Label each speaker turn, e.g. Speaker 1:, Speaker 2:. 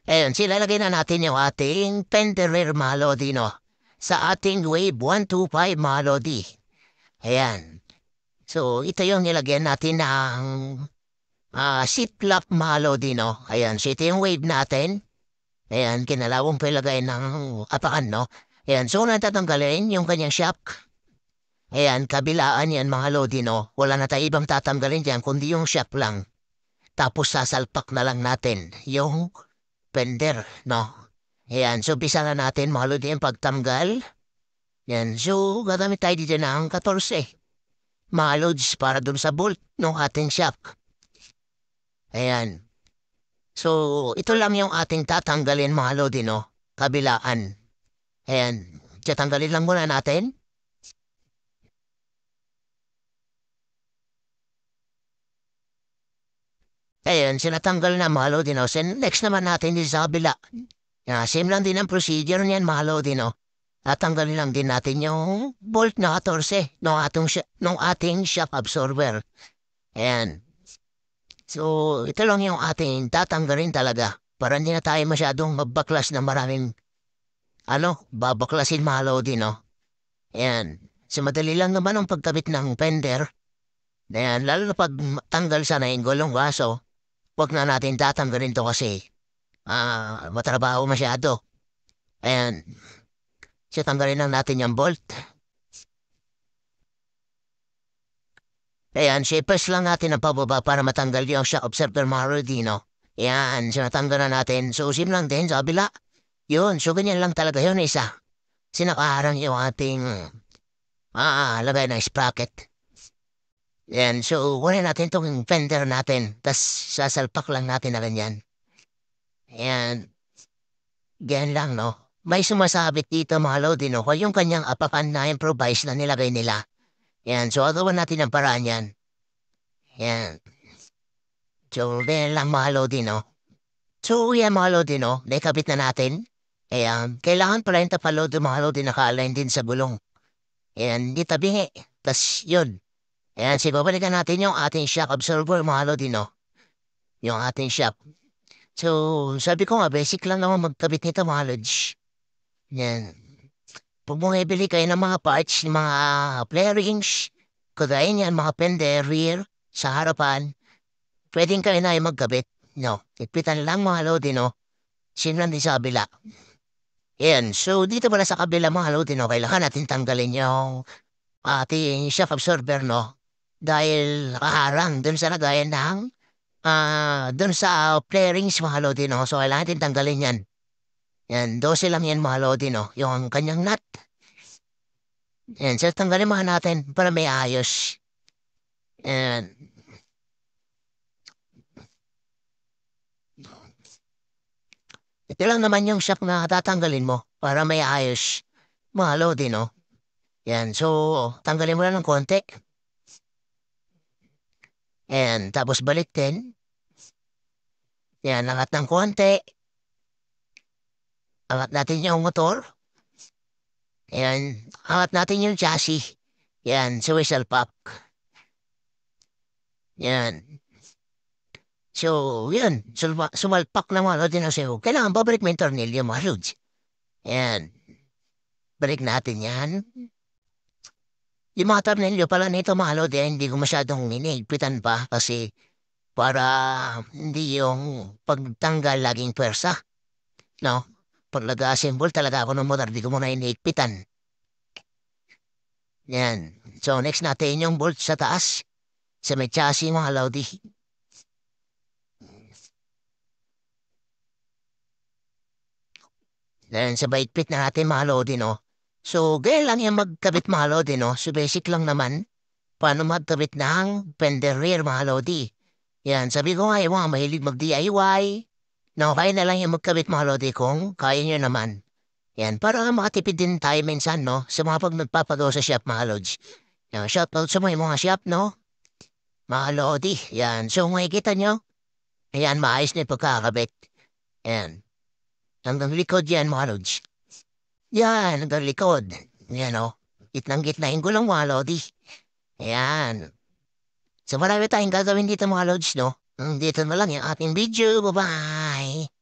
Speaker 1: Ayan, silalagay na natin yung ating Penderer Melody, no? Sa ating Wave 125 Melody. Ayan. So, ito yung nilagyan natin ng Ziploc Melody, no? Ayan, so ito yung wave natin. Ayan, kinalawang palagay ng apakan, no? Ayan, so natatanggalin yung kanyang shock. Ayan, kabilaan yan mga lodi, no? Wala na tayo ibang tatanggalin dyan, kundi yung shock lang. Tapos sasalpak na lang natin yung fender, no? Ayan, so bisa na natin mga lodi yung pagtanggal. Ayan, so gagamit tayo dito ng 14 mga loads para dun sa bolt ng ating shock. Ayan. So, ito lang yung ating tatanggalin mga lodi, no? Kabilaan. Ayan. Tatanggalin lang muna natin. Ayan, sinatanggal na mga lodi, no? Next naman natin din sa kabila. Same lang din ang procedure niyan mga lodi, no? Tatanggalin lang din natin yung bolt na 14 ng ating shock absorber. Ayan. So, ito lang yung ating tatanggalin talaga para hindi na tayo masyadong magbaklas na maraming babaklasin mga lodi, no? Ayan. So, madali lang naman ang pagkabit ng fender. Ayan, lalo na pag tanggal sana yung gulong kaso, wag na natin tatanggalin to kasi matrabaho masyado. Ayan. So, tanggalin lang natin yung bolt. Ayan, shapers lang natin ang pababa para matanggal yung shock absorber mga lodi, no? Ayan, so natanggal na natin. So, sim lang din sa kabila. Yun, so ganyan lang talaga yun isa. Sinakaharang yung ating lagay ng sprocket. Yan, so kunin natin itong fender natin. Tapos sasalpak lang natin na ganyan. Yan, ganyan lang, no? May sumasabit dito mga lodi, no? Yung kanyang apakan na improvise na nilagay nila. Yan, so agawan natin ang paraan yan. Yan. So, ganyan lang mga lodi, no? So, yan mga lodi, no? Naikabit na natin. Ayan, kailangan pala yung tapalodo mga lodi naka-align din sa gulong. Ayan, di tabingi. Tas yun. Ayan, sige, balikan natin yung ating shock absorber mga lodi, no? Yung ating shock. So, sabi ko nga, basic lang naman magkabit nito mga lods. Yan. Pag bumibili kayo ng mga parts, ng mga flarings, kagaya niyan, mga fender, rear, sa harapan, pwedeng kayo na yung magkabit. No, ipitan lang mga lodi, no? Sinlan din sa kabila. Yan, so dito pala sa kabila mga lodi, no? Kailangan natin tanggalin yung ating shock absorber, no? Dahil nakaharang dun sa lagayan ng dun sa flarings mga lodi, no? So, kailangan natin tanggalin yan. Yan, 12 lang yan mga lodi, no? Yung kanyang nut. Yan, so tanggalin mga natin para may ayos. Yan. Ito lang naman yung shock na tatanggalin mo para may ayos. Mga lodi, no? Yan, so, tanggalin mo lang ng konti. Yan, tapos balik din. Yan, angat ng konti. Angat natin yung motor. Yan, angat natin yung chassis. Yan, so whistle pop. Yan. So, yan. Sumalpak na mga lodi na sa'yo. Kailangan babalik mo yung tornilyo mga lods. Yan. Balik natin yan. Yung mga tornilyo pala nito mga lodi, hindi ko masyadong inigpitan pa kasi para hindi yung pagtanggal laging pwersa. No? Pag nag-assemble talaga ako ng motor, di ko muna iniigpitan. Yan. So, next natin yung bolt sa taas. Sa may chassis mga lodi. Then, sa baitpit na natin mga lodi, no? So, ganyan lang yung magkabit mga lodi, no? So, basic lang naman. Paano magkabit ng fender rear mga lodi. Yan, sabi ko nga yung mga mahilig mag-DIY. No, kaya na lang yung magkabit mga lodi kung kaya nyo naman. Yan, para makatipid din tayo minsan, no? Sa mga pag nagpapagawa sa shop mga lods. Yan, shoutout sa mga shop, no? Mga lodi. Yan, so makikita nyo. Ayan, maayos na yung pagkakabit. Yan. Hanggang likod yan, mga lods. Yan, hanggang likod. Yan, o. Gitnang gitna yung gulong, mga lodi. Ayan. So marami tayong gagawin dito, mga lods, no? Dito na lang yung ating video. Bye-bye!